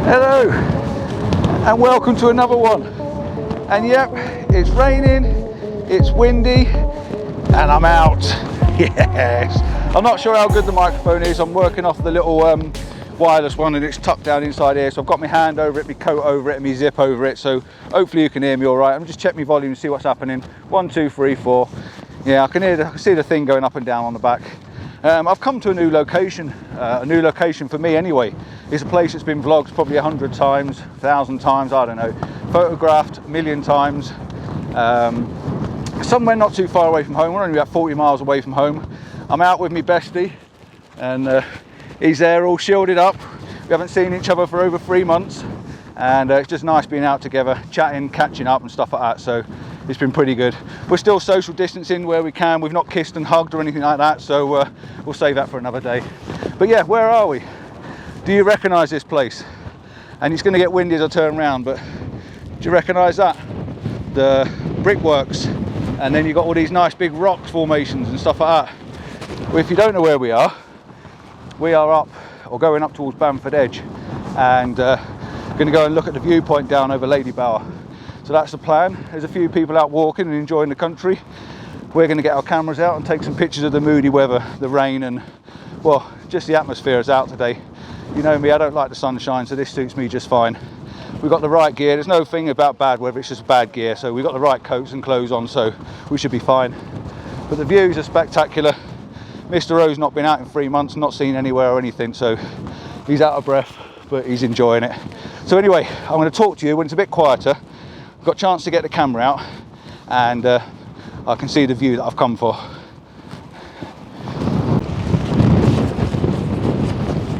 Hello and welcome to another one. And yep, it's raining, it's windy, and I'm out. Yes, I'm not sure how good the microphone is. I'm working off the little wireless one and it's tucked down inside here, so I've got my hand over it, my coat over it and my zip over it, so hopefully you can hear me all right. I'm just check my volume and see what's happening. 1, 2, 3, 4. Yeah, I can see the thing going up and down on the back. I've come to a new location for me anyway. It's a place that's been vlogged probably 100 times, 1,000 times, I don't know, photographed a million times. Somewhere not too far away from home. We're only about 40 miles away from home. I'm out with my bestie and he's there all shielded up. We haven't seen each other for over 3 months and it's just nice being out together, chatting, catching up and stuff like that, so it's been pretty good. We're still social distancing where we can. We've not kissed and hugged or anything like that, so we'll save that for another day. But yeah, where are we? Do you recognise this place? And it's going to get windy as I turn around, but do you recognise that? The brickworks, and then you've got all these nice big rock formations and stuff like that. Well, if you don't know where we are up, or going up towards Bamford Edge, and going to go and look at the viewpoint down over Lady Bower. So that's the plan. There's a few people out walking and enjoying the country. We're going to get our cameras out and take some pictures of the moody weather, the rain, and well, just the atmosphere is out today. You know me, I don't like the sunshine, so this suits me just fine. We've got the right gear. There's no thing about bad weather, it's just bad gear. So we've got the right coats and clothes on, so we should be fine. But the views are spectacular. Mr. O's not been out in 3 months, not seen anywhere or anything, so he's out of breath, but he's enjoying it. So anyway, I'm going to talk to you when it's a bit quieter. I've got a chance to get the camera out and I can see the view that I've come for.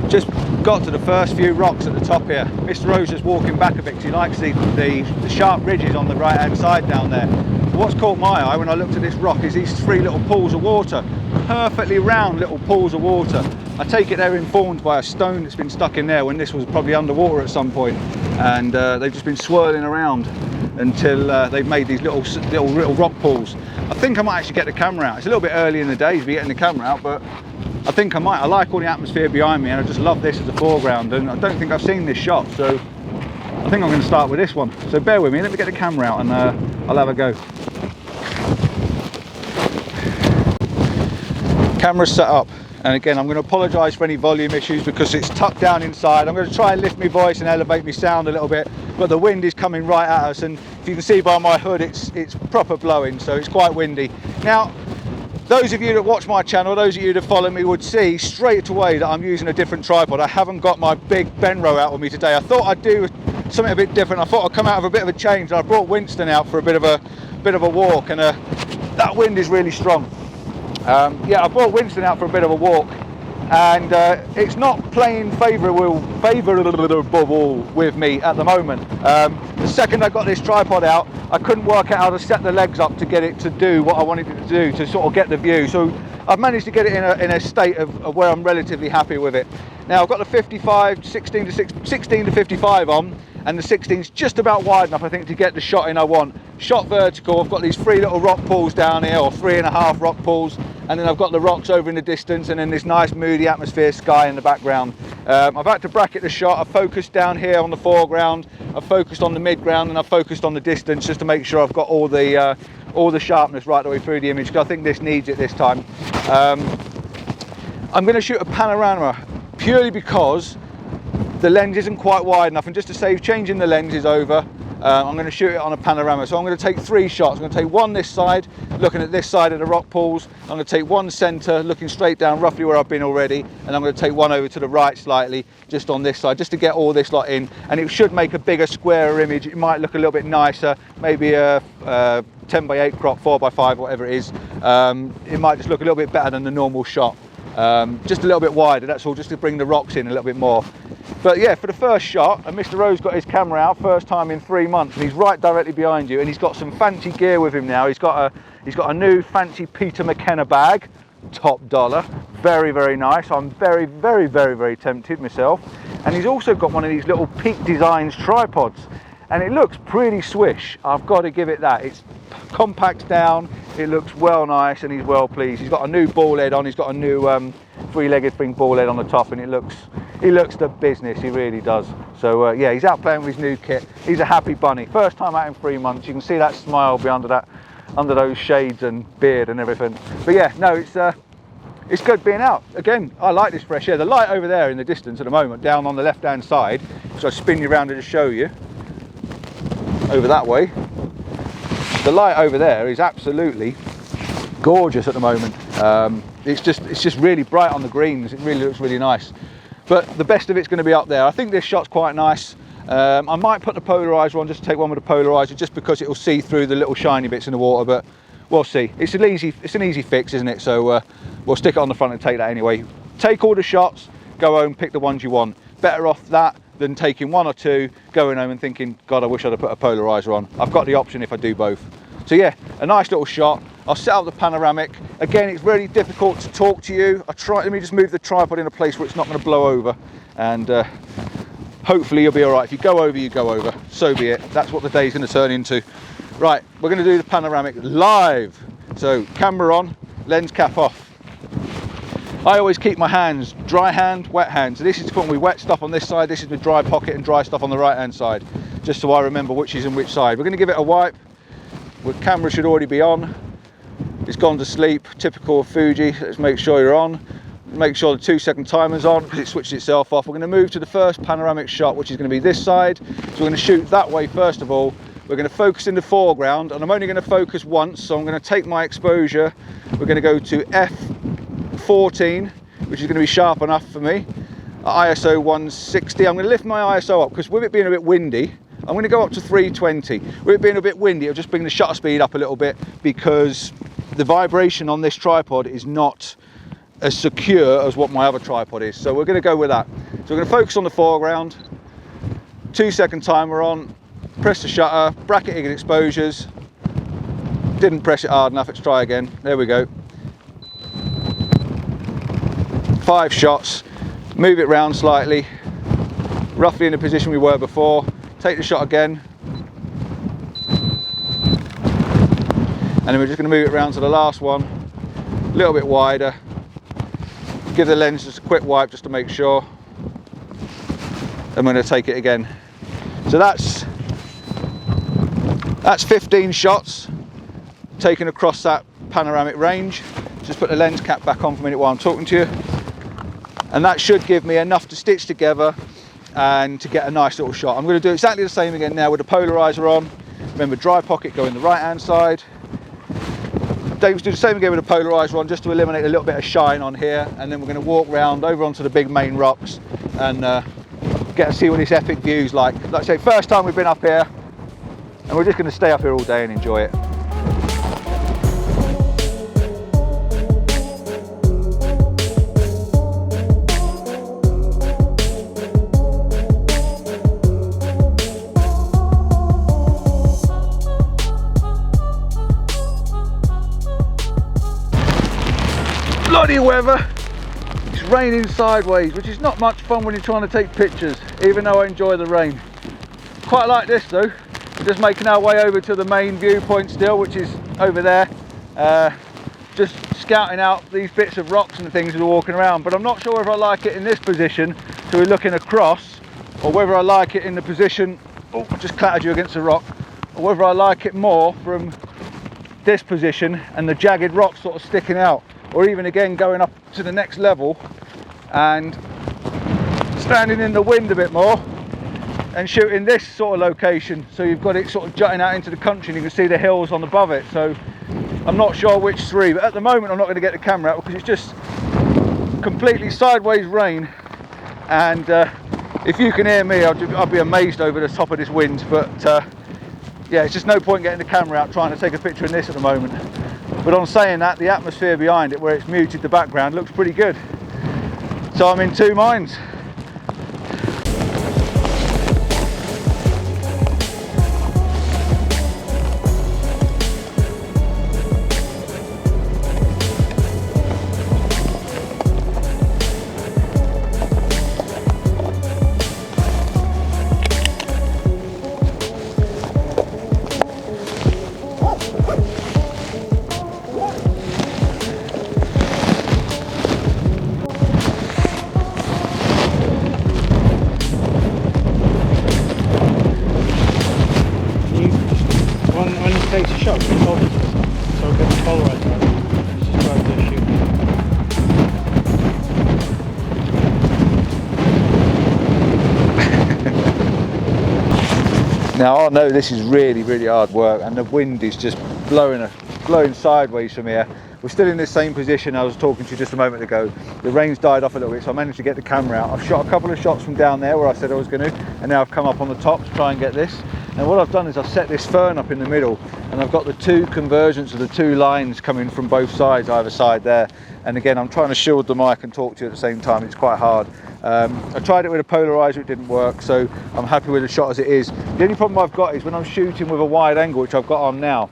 Just got to the first few rocks at the top here. Mr. Rose is walking back a bit because he likes the sharp ridges on the right hand side down there. What's caught my eye when I looked at this rock is these 3 little pools of water, perfectly round little pools of water. I take it they're informed by a stone that's been stuck in there when this was probably underwater at some point, and they've just been swirling around until they've made these little rock pools. I think I might actually get the camera out. It's a little bit early in the day to be getting the camera out, but I think I might. I like all the atmosphere behind me and I just love this as a foreground, and I don't think I've seen this shot, so I think I'm going to start with this one. So bear with me, let me get the camera out and I'll have a go. Camera's set up, and again I'm going to apologise for any volume issues because it's tucked down inside. I'm going to try and lift my voice and elevate my sound a little bit, but the wind is coming right at us, and if you can see by my hood it's proper blowing, so it's quite windy. Now, those of you that watch my channel, those of you that follow me would see straight away that I'm using a different tripod. I haven't got my big Benro out with me today. I thought I'd do something a bit different. I thought I'd come out of a bit of a change. I brought Winston out for a bit of a walk, and that wind is really strong. Yeah, I brought Winston out for a bit of a walk, and it's not playing favourable with me at the moment. The second I got this tripod out, I couldn't work out how to set the legs up to get it to do what I wanted it to do, to sort of get the view. So I've managed to get it in a state of where I'm relatively happy with it. Now I've got the 55, 16 to 55 on, and the 16's just about wide enough, I think, to get the shot in I want. Shot vertical, I've got these 3 little rock pools down here, or 3.5 rock pools, and then I've got the rocks over in the distance, and then this nice moody atmosphere sky in the background. I've had to bracket the shot. I've focused down here on the foreground, I've focused on the midground, and I've focused on the distance just to make sure I've got all the sharpness right the way through the image, because I think this needs it this time. I'm going to shoot a panorama purely because the lens isn't quite wide enough, and just to save changing the lenses over, I'm going to shoot it on a panorama. So I'm going to take 3 shots. I'm going to take one this side, looking at this side of the rock pools. I'm going to take one centre, looking straight down roughly where I've been already, and I'm going to take one over to the right slightly, just on this side, just to get all this lot in, and it should make a bigger, squarer image. It might look a little bit nicer, maybe a 10x8 crop, 4x5, whatever it is. It might just look a little bit better than the normal shot. Just a little bit wider, that's all, just to bring the rocks in a little bit more. But yeah, for the first shot, and Mr. Rose got his camera out first time in 3 months, and he's right directly behind you, and he's got some fancy gear with him now. He's got a new fancy Peter McKenna bag, top dollar, very, very nice. I'm very, very, very, very tempted myself. And he's also got one of these little Peak Designs tripods, and it looks pretty swish, I've got to give it that. It's compact down, it looks well nice, and he's well pleased. He's got a new ball head on, he's got a new three-legged spring ball head on the top, and he looks the business, he really does. So yeah, he's out playing with his new kit. He's a happy bunny. First time out in 3 months. You can see that smile behind under those shades and beard and everything. But yeah, no, it's good being out. Again, I like this fresh air. The light over there in the distance at the moment, down on the left-hand side, so I spin you around to just show you, over that way. The light over there is absolutely gorgeous at the moment. It's just really bright on the greens. It really looks really nice. But the best of it's going to be up there. I think this shot's quite nice. I might put the polarizer on, just to take one with the polarizer, just because it will see through the little shiny bits in the water, but we'll see. It's an easy fix, isn't it? So we'll stick it on the front and take that anyway. Take all the shots, go home, pick the ones you want. Better off that than taking one or two, going home and thinking, God, I wish I'd have put a polarizer on. I've got the option if I do both. So yeah, a nice little shot. I'll set up the panoramic. Again, it's really difficult to talk to you. Let me just move the tripod in a place where it's not going to blow over, and hopefully you'll be all right. If you go over, you go over. So be it. That's what the day's going to turn into. Right, we're going to do the panoramic live. So camera on, lens cap off. I always keep my hands dry hand, wet hand. So this is to put my wet stuff on this side. This is the dry pocket and dry stuff on the right hand side, just so I remember which is in which side. We're going to give it a wipe. The camera should already be on. It's gone to sleep, typical of Fuji. Let's make sure you're on. Make sure the 2-second timer's on, because it switched itself off. We're going to move to the first panoramic shot, which is going to be this side. So we're going to shoot that way first of all. We're going to focus in the foreground, and I'm only going to focus once, so I'm going to take my exposure. We're going to go to f14, which is going to be sharp enough for me. ISO 160. I'm going to lift my ISO up, because with it being a bit windy, I'm going to go up to 320. With it being a bit windy, it'll just bring the shutter speed up a little bit, because the vibration on this tripod is not as secure as what my other tripod is. So we're going to go with that. So we're going to focus on the foreground, 2-second timer on, press the shutter, bracketing and exposures. Didn't press it hard enough, let's try again. There we go. 5 shots, move it round slightly, roughly in the position we were before. Take the shot again. And then we're just going to move it around to the last one, a little bit wider. Give the lens just a quick wipe just to make sure. I'm going to take it again. So that's 15 shots taken across that panoramic range. Just put the lens cap back on for a minute while I'm talking to you. And that should give me enough to stitch together and to get a nice little shot. I'm going to do exactly the same again now with the polarizer on. Remember, dry pocket go in the right hand side. Dave's do the same again with the polarizer on, just to eliminate a little bit of shine on here, and then we're going to walk round over onto the big main rocks and get to see what this epic view's like. Like I say, first time we've been up here, and we're just going to stay up here all day and enjoy it. Bloody weather. It's raining sideways, which is not much fun when you're trying to take pictures, even though I enjoy the rain. Quite like this though. We're just making our way over to the main viewpoint still, which is over there. Just scouting out these bits of rocks and things that are walking around, but I'm not sure whether I like it in this position, so we're looking across, or whether I like it in the position, oh, I just clattered you against a rock, or whether I like it more from this position and the jagged rocks sort of sticking out. Or even again going up to the next level and standing in the wind a bit more and shooting this sort of location, so you've got it sort of jutting out into the country and you can see the hills on above it. So I'm not sure which three, but at the moment I'm not going to get the camera out because it's just completely sideways rain, and if you can hear me, I'll be amazed over the top of this wind. But yeah, it's just no point getting the camera out trying to take a picture in this at the moment. But on saying that, the atmosphere behind it, where it's muted the background, looks pretty good. So I'm in two minds. shot from focus, so I'll get the polarizer out. Let's just try to shoot. Now I know this is really, really hard work, and the wind is just blowing sideways from here. We're still in the same position I was talking to you just a moment ago. The rain's died off a little bit, so I managed to get the camera out. I've shot a couple of shots from down there where I said I was going to, and now I've come up on the top to try and get this. And what I've done is I've set this fern up in the middle, and I've got the two convergence of the two lines coming from both sides, either side there. And again, I'm trying to shield the mic and talk to you at the same time. It's quite hard. I tried it with a polarizer, it didn't work, so I'm happy with the shot as it is. The only problem I've got is when I'm shooting with a wide angle, which I've got on now,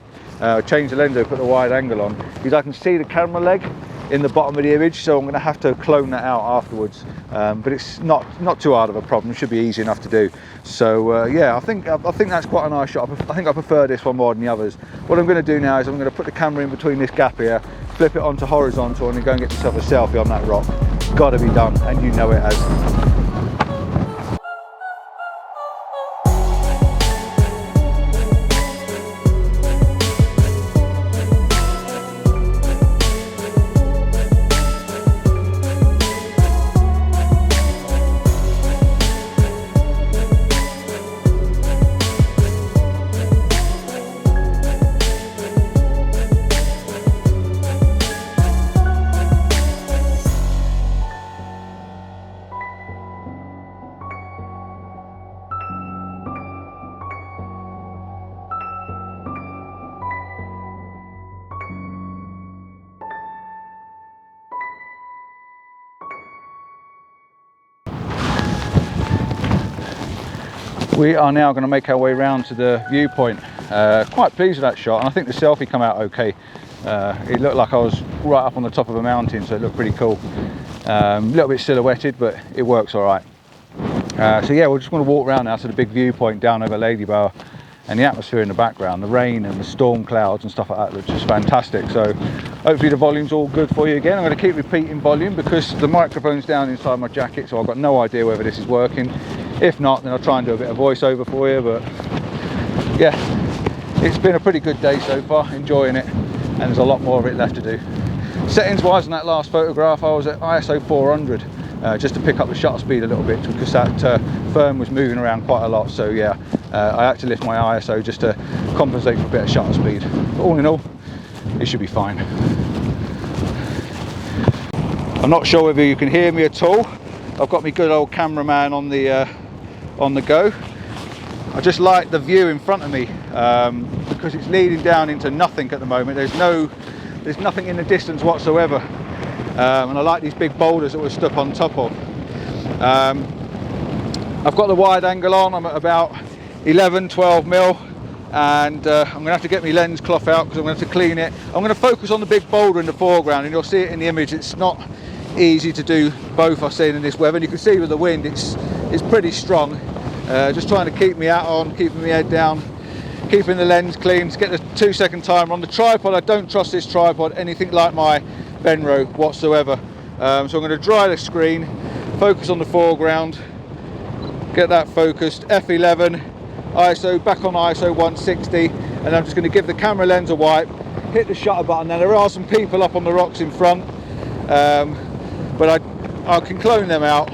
change the lens, put the wide angle on, is I can see the camera leg in the bottom of the image, so I'm going to have to clone that out afterwards. But it's not too hard of a problem. It should be easy enough to do. So yeah, I think that's quite a nice shot. I think I prefer this one more than the others. What I'm going to do now is I'm going to put the camera in between this gap here, flip it onto horizontal, and then go and get yourself a selfie on that rock. Got to be done, and you know it has. We are now going to make our way round to the viewpoint. Quite pleased with that shot, and I think the selfie come out okay. It looked like I was right up on the top of a mountain, so it looked pretty cool. A little bit silhouetted, but it works all right. So yeah, we're just going to walk around now to the big viewpoint down over Ladybower, and the atmosphere in the background, the rain and the storm clouds and stuff like that look just fantastic. So hopefully the volume's all good for you again. I'm going to keep repeating volume because the microphone's down inside my jacket, so I've got no idea whether this is working. If not, then I'll try and do a bit of voiceover for you. But yeah, it's been a pretty good day so far, enjoying it, and there's a lot more of it left to do. Settings wise on that last photograph, I was at ISO 400 just to pick up the shutter speed a little bit, because that fern was moving around quite a lot. So yeah, I had to lift my ISO just to compensate for a bit of shutter speed. But all in all, it should be fine. I'm not sure whether you can hear me at all. I've got my good old cameraman on the go. I just like the view in front of me because it's leading down into nothing at the moment. There's nothing in the distance whatsoever, and I like these big boulders that we're stuck on top of. I've got the wide angle on. I'm at about 11-12 mil, and I'm going to have to get my lens cloth out because I'm going to have to clean it. I'm going to focus on the big boulder in the foreground, and you'll see it in the image. It's not easy to do both, I've seen in this weather, and you can see with the wind it's pretty strong. Just trying to keep me hat on, keeping my head down, keeping the lens clean, to get the 2-second timer on the tripod. I don't trust this tripod anything like my Benro whatsoever. So I'm going to dry the screen, focus on the foreground, get that focused, F11, ISO, back on ISO 160, and I'm just going to give the camera lens a wipe, hit the shutter button. Now there are some people up on the rocks in front, but I can clone them out.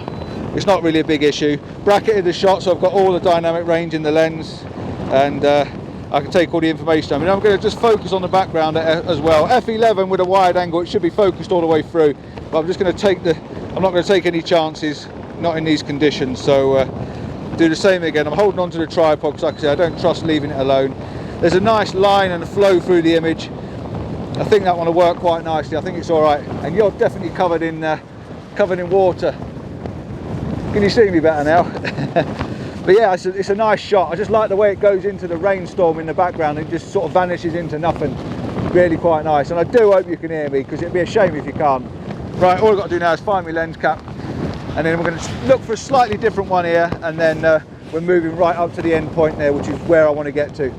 It's not really a big issue. Bracketed the shot, so I've got all the dynamic range in the lens, and I can take all the information. I mean, I'm going to just focus on the background as well. F11 with a wide angle, it should be focused all the way through, but I'm just going to I'm not going to take any chances, not in these conditions. So do the same again. I'm holding onto the tripod because, like I said, I don't trust leaving it alone. There's a nice line and a flow through the image. I think that one will work quite nicely. I think it's all right, and you're definitely covered in water. Can you see me better now? But yeah, it's a nice shot. I just like the way it goes into the rainstorm in the background and just sort of vanishes into nothing. Really quite nice, and I do hope you can hear me, because it'd be a shame if you can't. Right, all I've got to do now is find my lens cap, and then we're going to look for a slightly different one here, and then we're moving right up to the end point there, which is where I want to get to.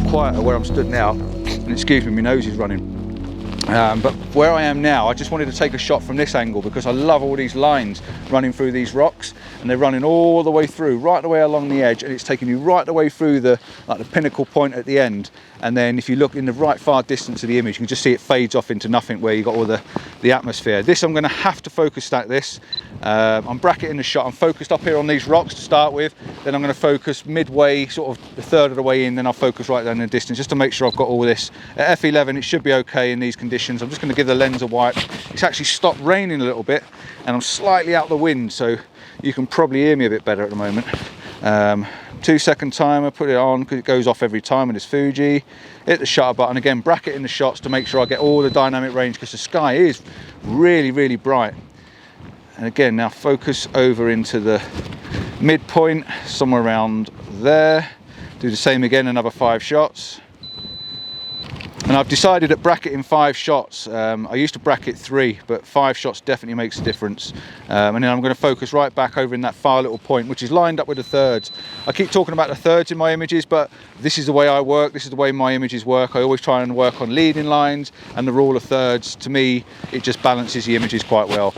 quieter where I'm stood now, and excuse me, my nose is running. But where I am now, I just wanted to take a shot from this angle because I love all these lines running through these rocks, and they're running all the way through, right the way along the edge, and it's taking you right the way through the pinnacle point at the end. And then if you look in the right far distance of the image, you can just see it fades off into nothing where you got all the atmosphere. This I'm going to have to focus stack this. I'm bracketing the shot. I'm focused up here on these rocks to start with, then I'm going to focus midway, sort of a third of the way in, then I'll focus right down in the distance just to make sure I've got all this. At f11 it should be okay in these conditions. I'm just going to give the lens a wipe. It's actually stopped raining a little bit and I'm slightly out the wind, so you can probably hear me a bit better at the moment. 2-second timer, put it on because it goes off every time with this Fuji. Hit the shutter button again, bracketing the shots to make sure I get all the dynamic range because the sky is really, really bright. And again, now focus over into the midpoint, somewhere around there. Do the same again, another 5 shots. And I've decided at bracketing 5 shots, I used to bracket 3, but 5 shots definitely makes a difference. And then I'm going to focus right back over in that far little point, which is lined up with the thirds. I keep talking about the thirds in my images, but this is the way I work, this is the way my images work. I always try and work on leading lines and the rule of thirds. To me, it just balances the images quite well.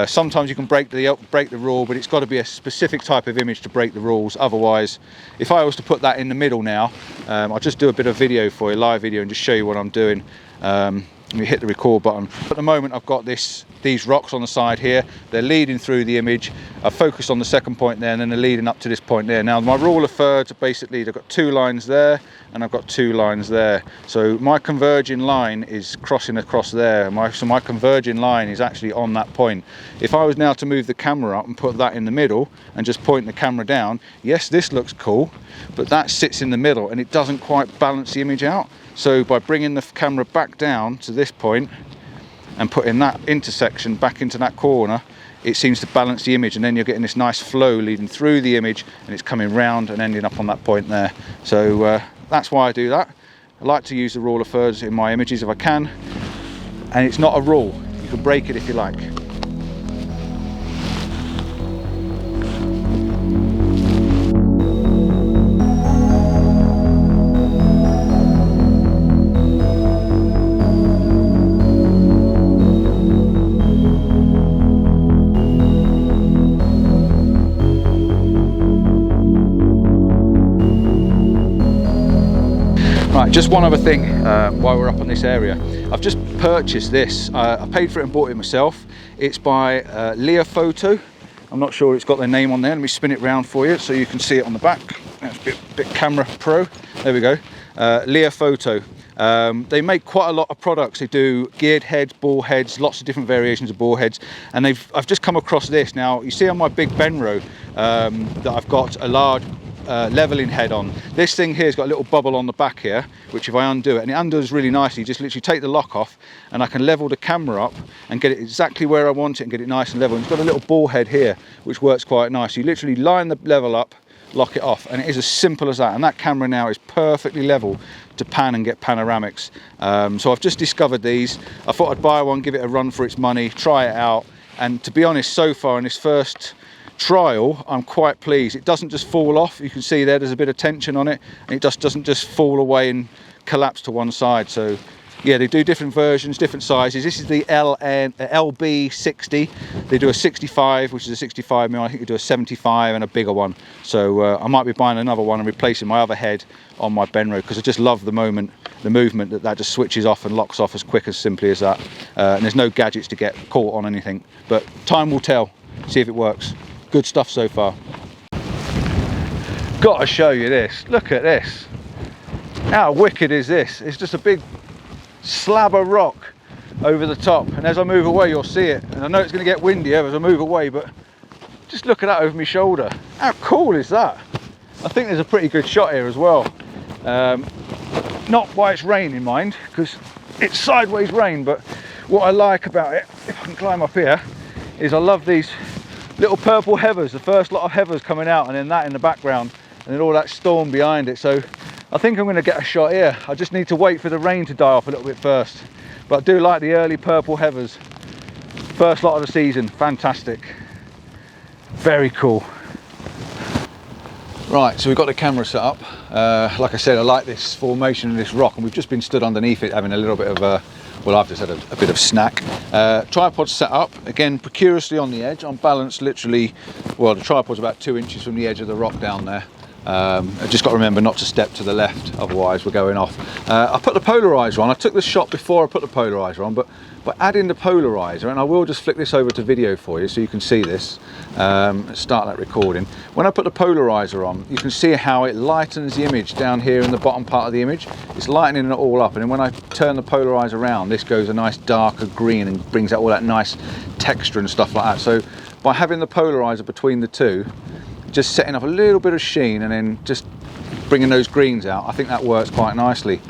Sometimes you can break the rule, but it's got to be a specific type of image to break the rules. Otherwise, if I was to put that in the middle now, I'll just do a bit of video for you, live video, and just show you what I'm doing. Let me hit the record button. At the moment I've got these rocks on the side here, they're leading through the image. I've focused on the second point there and then they're leading up to this point there. Now my rule of thirds, basically I've got 2 lines there and I've got 2 lines there. So my converging line is crossing across there. So my converging line is actually on that point. If I was now to move the camera up and put that in the middle and just point the camera down, yes, this looks cool, but that sits in the middle and it doesn't quite balance the image out. So by bringing the camera back down to this point and putting that intersection back into that corner, it seems to balance the image, and then you're getting this nice flow leading through the image and it's coming round and ending up on that point there. So that's why I do that. I like to use the rule of thirds in my images if I can, and it's not a rule. You can break it if you like. Right, just one other thing while we're up on this area. I've just purchased this. I paid for it and bought it myself. It's by Photo. I'm not sure it's got their name on there. Let me spin it round for you so you can see it on the back. That's a bit camera pro. There we go. Photo. They make quite a lot of products. They do geared heads, ball heads, lots of different variations of ball heads. And I've just come across this. Now, you see on my big Benro that I've got a large leveling head on. This thing here has got a little bubble on the back here, which if I undo it, and it undoes really nicely, just literally take the lock off and I can level the camera up and get it exactly where I want it and get it nice and level. And it's got a little ball head here which works quite nice. You literally line the level up, lock it off, and it is as simple as that. And that camera now is perfectly level to pan and get panoramics. So I've just discovered these. I thought I'd buy one, give it a run for its money, try it out, and to be honest, so far in this first trial I'm quite pleased. It doesn't just fall off. You can see there's a bit of tension on it, and it just doesn't just fall away and collapse to one side. So yeah, they do different versions, different sizes. This is the LB60. They do a 65, which is a 65mm. I think they do a 75 and a bigger one. So I might be buying another one and replacing my other head on my Benro, because I just love the movement that just switches off and locks off as quick, as simply as that. And there's no gadgets to get caught on anything, but time will tell. See if it works. Good stuff so far. Got to show you this. Look at this. How wicked is this? It's just a big slab of rock over the top, and as I move away you'll see it. And I know it's going to get windier as I move away, but just look at that over my shoulder. How cool is that? I think there's a pretty good shot here as well. Not why it's raining, mind, because it's sideways rain, but what I like about it, if I can climb up here, is I love these little purple heathers, the first lot of heathers coming out, and then that in the background, and then all that storm behind it. So I think I'm going to get a shot here. I just need to wait for the rain to die off a little bit first, but I do like the early purple heathers. First lot of the season, fantastic, very cool. Right, so we've got the camera set up. Like I said, I like this formation of this rock, and we've just been stood underneath it having a little bit of a, well, I've just had a bit of snack. Tripod set up, again, precariously on the edge. I'm balanced literally, well, the tripod's about 2 inches from the edge of the rock down there. I've just got to remember not to step to the left, otherwise we're going off. I put the polarizer on. I took the shot before I put the polarizer on, but by adding the polarizer, and I will just flick this over to video for you so you can see this, start that recording. When I put the polarizer on, you can see how it lightens the image down here in the bottom part of the image. It's lightening it all up, and then when I turn the polarizer around, this goes a nice darker green and brings out all that nice texture and stuff like that. So by having the polarizer between the two, just setting up a little bit of sheen and then just bringing those greens out, I think that works quite nicely.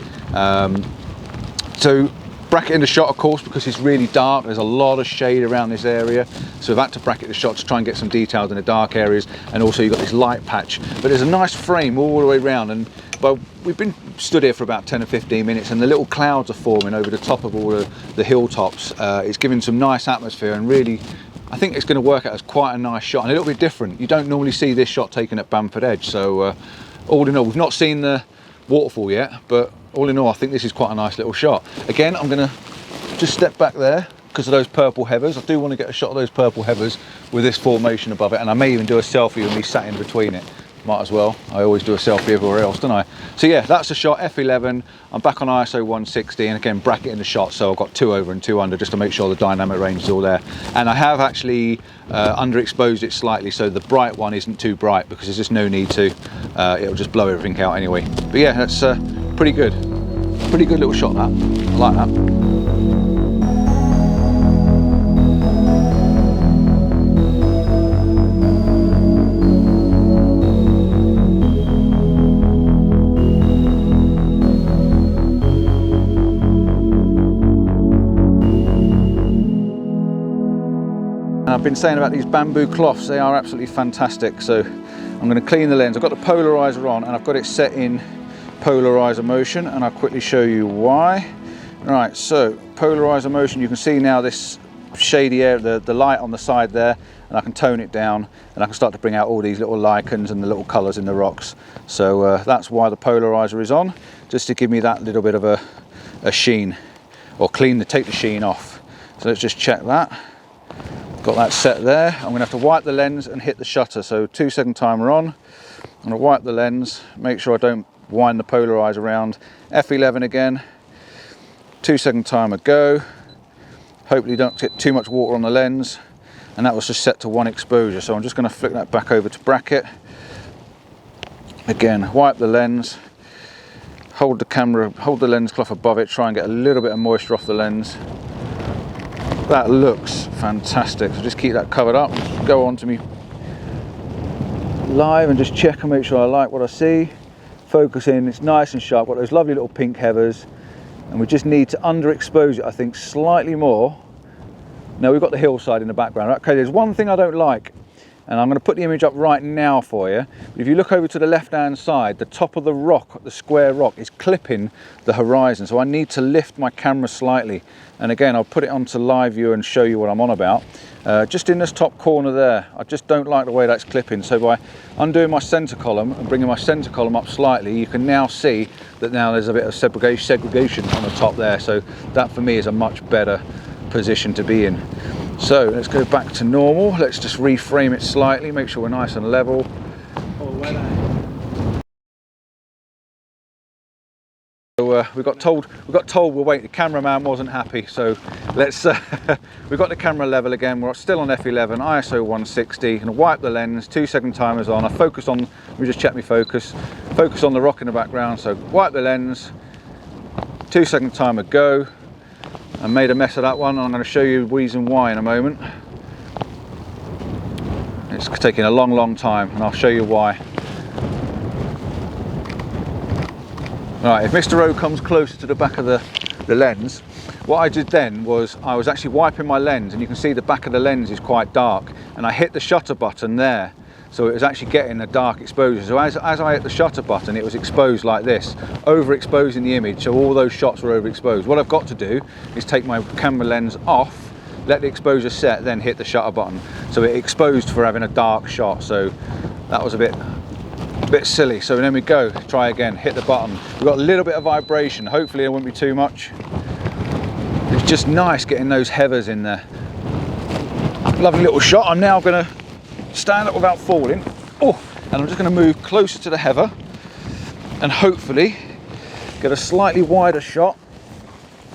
So bracket in the shot, of course, because it's really dark. There's a lot of shade around this area, so we've had to bracket the shot to try and get some details in the dark areas, and also you've got this light patch. But there's a nice frame all the way around, and well, we've been stood here for about 10 or 15 minutes, and the little clouds are forming over the top of all the hilltops. It's giving some nice atmosphere, and really I think it's going to work out as quite a nice shot and a little bit different. You don't normally see this shot taken at Bamford Edge, so all in all, we've not seen the waterfall yet, but all in all, I think this is quite a nice little shot. Again, I'm going to just step back there because of those purple heathers. I do want to get a shot of those purple heathers with this formation above it, and I may even do a selfie with me sat in between it. Might as well. I always do a selfie everywhere else, don't I? So yeah, that's the shot, f11. I'm back on ISO 160, and again, bracketing the shot, so I've got 2 over and 2 under just to make sure the dynamic range is all there. And I have actually underexposed it slightly, so the bright one isn't too bright, because there's just no need to. It'll just blow everything out anyway. But yeah, that's pretty good. Pretty good little shot, that. I like that. I've been saying about these bamboo cloths, they are absolutely fantastic. So I'm going to clean the lens. I've got the polarizer on, and I've got it set in polarizer motion, and I'll quickly show you why. Right, so polarizer motion, you can see now this shady area, the light on the side there, and I can tone it down, and I can start to bring out all these little lichens and the little colours in the rocks. So that's why the polarizer is on, just to give me that little bit of a sheen, or take the sheen off. So let's just check that. Got that set there. I'm going to have to wipe the lens and hit the shutter. So 2-second timer on. I'm going to wipe the lens, make sure I don't wind the polarizer around. F11 again. 2-second timer go. Hopefully don't get too much water on the lens. And that was just set to 1 exposure. So I'm just going to flick that back over to bracket. Again, wipe the lens. Hold the lens cloth above it. Try and get a little bit of moisture off the lens. That looks fantastic, so just keep that covered up. Go on to me live and just check and make sure I like what I see. Focus in, it's nice and sharp, got those lovely little pink heathers, and we just need to underexpose it, I think, slightly more. Now we've got the hillside in the background. Okay, there's one thing I don't like, and I'm going to put the image up right now for you. But if you look over to the left hand side, the top of the rock, the square rock, is clipping the horizon, so I need to lift my camera slightly. And again, I'll put it onto live view and show you what I'm on about. Just in this top corner there, I just don't like the way that's clipping. So by undoing my center column and bringing my center column up slightly, you can now see that now there's a bit of segregation on the top there. So that for me is a much better position to be in. So let's go back to normal. Let's just reframe it slightly, make sure we're nice and level. So we got told we'll wait. The cameraman wasn't happy, so let's. We've got the camera level again. We're still on f11, ISO 160. Gonna wipe the lens. 2-second timers on. I focus on. Let me just check my focus. Focus on the rock in the background. So wipe the lens. 2-second timer go. I made a mess of that one. I'm going to show you the reason why in a moment. It's taking a long time, and I'll show you why. Right, if Mr. O comes closer to the back of the lens, what I did then was I was actually wiping my lens, and you can see the back of the lens is quite dark, and I hit the shutter button there, so it was actually getting a dark exposure. So as I hit the shutter button, it was exposed like this, overexposing the image, so all those shots were overexposed. What I've got to do is take my camera lens off, let the exposure set, then hit the shutter button. So it exposed for having a dark shot, so that was a bit a bit silly. So then we go, try again, hit the button. We've got a little bit of vibration. Hopefully it won't be too much. It's just nice getting those heathers in there. Lovely little shot. I'm now going to stand up without falling. Oh, and I'm just going to move closer to the heather and hopefully get a slightly wider shot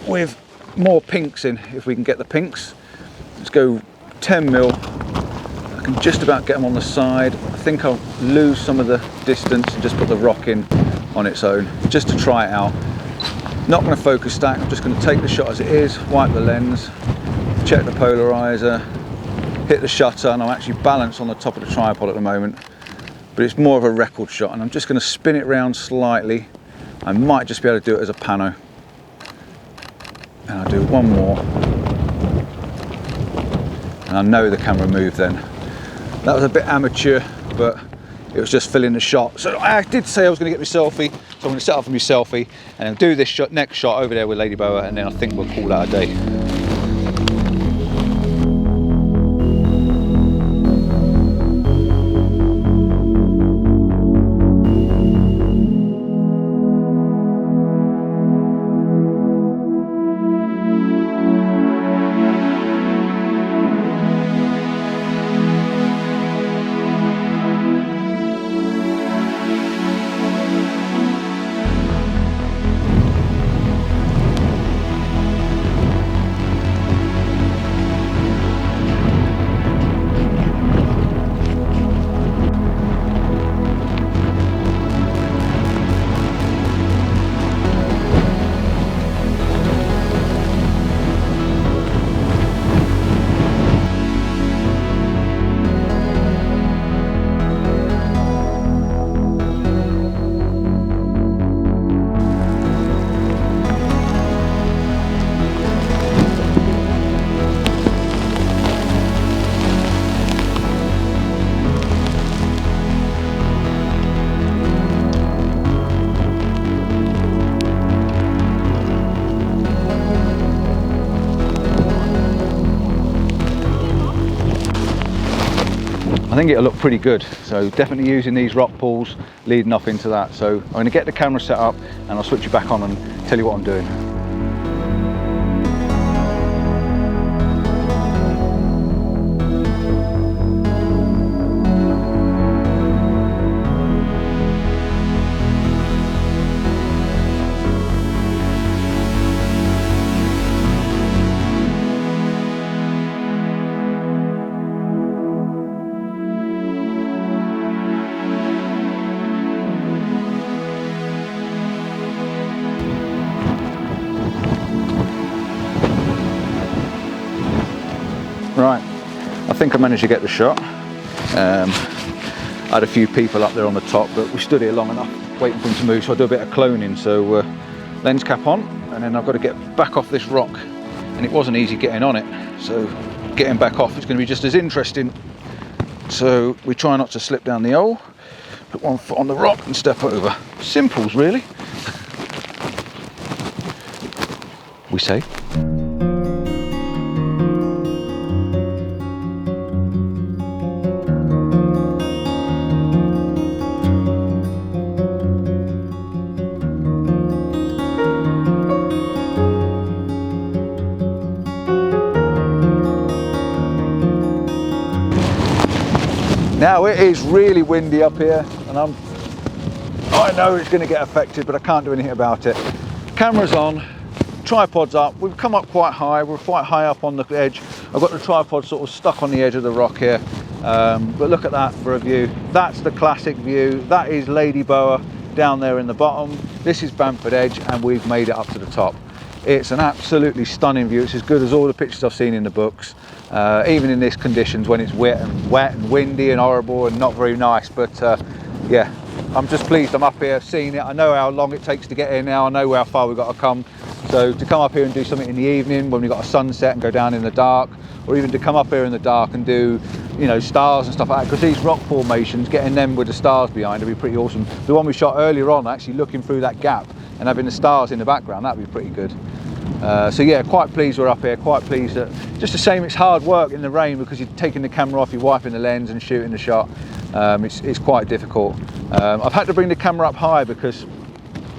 with more pinks in, if we can get the pinks. Let's go 10 mil. I can just about get them on the side. I think I'll lose some of the distance and just put the rock in on its own, just to try it out. Not going to focus stack, I'm just going to take the shot as it is, wipe the lens, check the polarizer, hit the shutter, and I'm actually balanced on the top of the tripod at the moment, but it's more of a record shot, and I'm just going to spin it round slightly. I might just be able to do it as a pano. And I'll do one more. And I know the camera moved then. That was a bit amateur, but it was just filling the shot. So I did say I was going to get my selfie, so I'm going to set up for my selfie and then do this shot, next shot over there with Lady Boa, and then I think we'll call that a day. I think it'll look pretty good, so definitely using these rock pools leading off into that. So I'm going to get the camera set up and I'll switch it back on and tell you what I'm doing. Right, I think I managed to get the shot. I had a few people up there on the top, but we stood here long enough waiting for them to move, so I'll do a bit of cloning. So lens cap on, and then I've got to get back off this rock, and it wasn't easy getting on it, so getting back off is going to be just as interesting. So we try not to slip down the hole, put one foot on the rock and step over. Simples, really, we say. Now it is really windy up here, and I know it's going to get affected, but I can't do anything about it. Camera's on, tripod's up. We've come up quite high. We're quite high up on the edge. I've got the tripod sort of stuck on the edge of the rock here, but look at that for a view. That's the classic view. That is Lady Boa down there in the bottom. This is Bamford Edge, and we've made it up to the top. It's an absolutely stunning view. It's as good as all the pictures I've seen in the books, even in these conditions when it's wet and windy and horrible and not very nice. But yeah, I'm just pleased I'm up here seeing it. I know how long it takes to get here now. I know how far we've got to come. So to come up here and do something in the evening when we've got a sunset and go down in the dark, or even to come up here in the dark and do, you know, stars and stuff like that, because these rock formations, getting them with the stars behind would be pretty awesome. The one we shot earlier on, actually looking through that gap and having the stars in the background, that'd be pretty good. So yeah, quite pleased we're up here, quite pleased that, just a shame it's hard work in the rain because you're taking the camera off, you're wiping the lens and shooting the shot. It's quite difficult. I've had to bring the camera up high because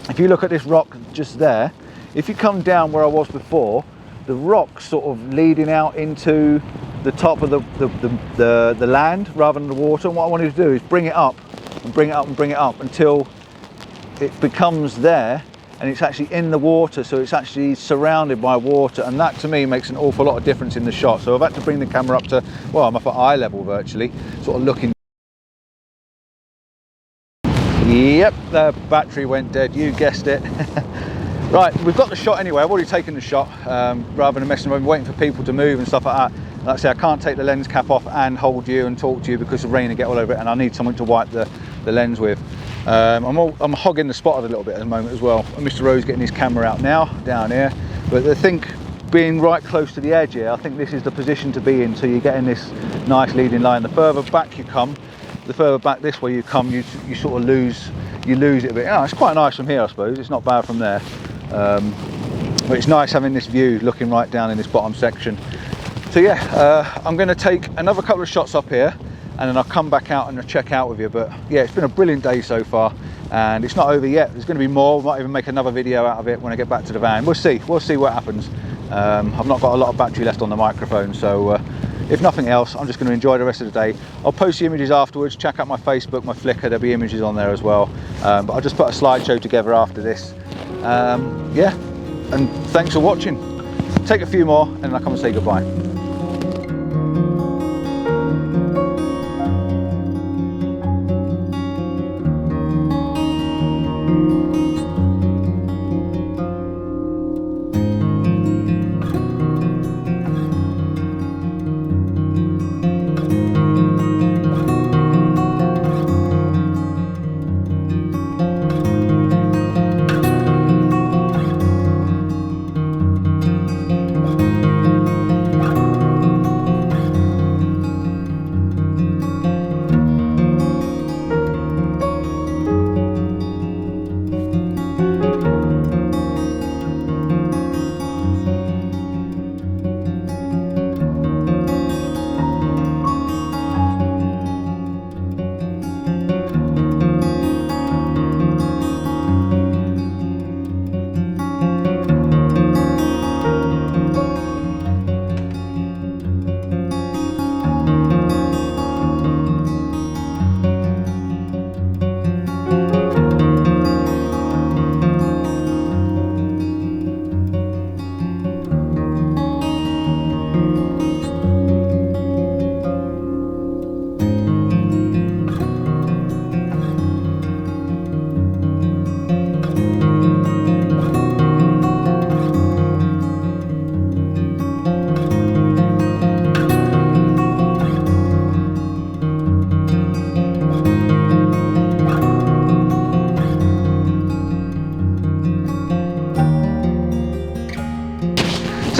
if you look at this rock just there, if you come down where I was before, the rock's sort of leading out into the top of the land rather than the water. And what I wanted to do is bring it up and bring it up and bring it up until it becomes there and it's actually in the water, so it's actually surrounded by water, and that to me makes an awful lot of difference in the shot. So I've had to bring the camera up to, well, I'm up at eye level virtually, sort of looking. Yep, the battery went dead, you guessed it. Right, we've got the shot anyway. I've already taken the shot, rather than messing around waiting for people to move and stuff like that. Like I say, I can't take the lens cap off and hold you and talk to you because the rain will get all over it, and I need something to wipe the lens with. I'm hogging the spot a little bit at the moment as well. Mr. Rowe's getting his camera out now, down here. But I think being right close to the edge here, I think this is the position to be in, so you're getting this nice leading line. The further back you come, the further back this way you come, you sort of lose it a bit. Oh, it's quite nice from here, I suppose. It's not bad from there. But it's nice having this view looking right down in this bottom section. So yeah, I'm going to take another couple of shots up here and then I'll come back out and I'll check out with you. But yeah, it's been a brilliant day so far and it's not over yet. There's going to be more. We might even make another video out of it when I get back to the van. We'll see what happens. I've not got a lot of battery left on the microphone, so if nothing else, I'm just going to enjoy the rest of the day. I'll post the images afterwards. Check out my Facebook, my Flickr, there'll be images on there as well. But I'll just put a slideshow together after this. Yeah, and thanks for watching. Take a few more and then I'll come and say goodbye.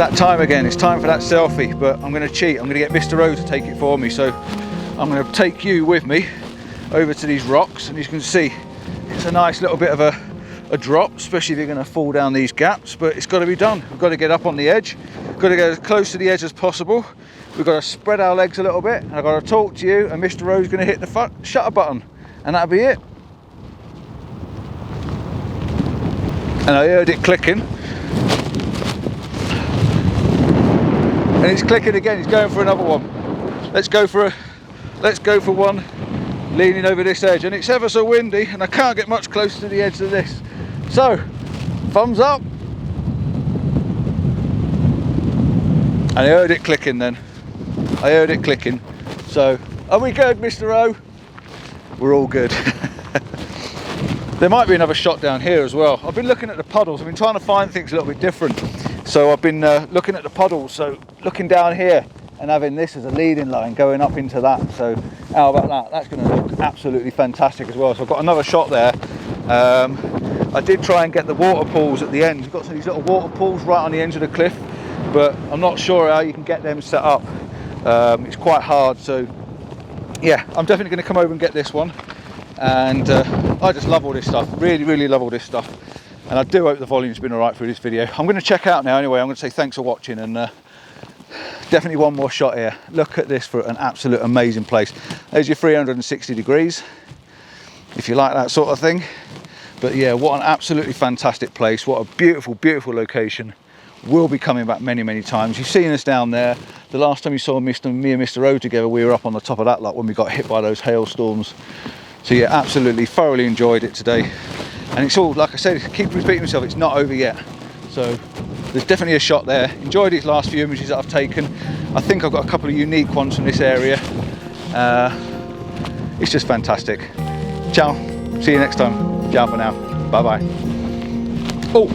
That time again, it's time for that selfie, but I'm going to cheat. I'm going to get Mr. Rowe to take it for me, so I'm going to take you with me over to these rocks, and you can see it's a nice little bit of a drop, especially if you're going to fall down these gaps, but it's got to be done. We've got to get up on the edge, we've got to get as close to the edge as possible, we've got to spread our legs a little bit, and I've got to talk to you, and Mr. Rowe's going to hit the shutter button, and that'll be it. And I heard it clicking. And it's clicking again, he's going for another one. Let's go for one leaning over this edge, and it's ever so windy and I can't get much closer to the edge of this. So, thumbs up. And I heard it clicking then. I heard it clicking. So, are we good, Mr. Rowe? We're all good. There might be another shot down here as well. I've been looking at the puddles, I've been trying to find things a little bit different. So I've been looking at the puddles, so looking down here and having this as a leading line going up into that. So how about that? That's going to look absolutely fantastic as well. So I've got another shot there. I did try and get the water pools at the end. We've got some of these little water pools right on the edge of the cliff, but I'm not sure how you can get them set up. It's quite hard. So yeah, I'm definitely going to come over and get this one. And I just love all this stuff. Really, really love all this stuff. and I do hope the volume's been all right through this video. I'm going to check out now anyway. I'm going to say thanks for watching, and definitely one more shot here. Look at this for an absolute amazing place. There's your 360 degrees, if you like that sort of thing. But yeah, what an absolutely fantastic place. What a beautiful, beautiful location. We'll be coming back many, many times. You've seen us down there. The last time you saw me and Mr. O together, we were up on the top of that lot when we got hit by those hailstorms. So yeah, absolutely thoroughly enjoyed it today. And it's all, like I said, keep repeating myself, it's not over yet. So there's definitely a shot there. Enjoyed these last few images that I've taken. I think I've got a couple of unique ones from this area. It's just fantastic. Ciao, see you next time. Ciao for now, bye bye. Oh,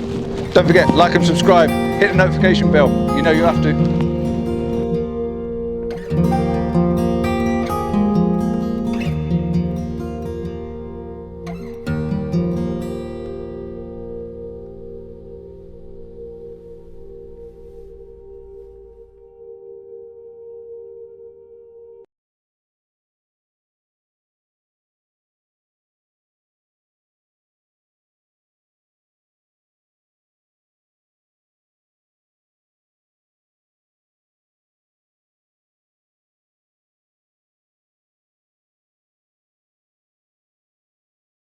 don't forget, like and subscribe, hit the notification bell, you know you have to.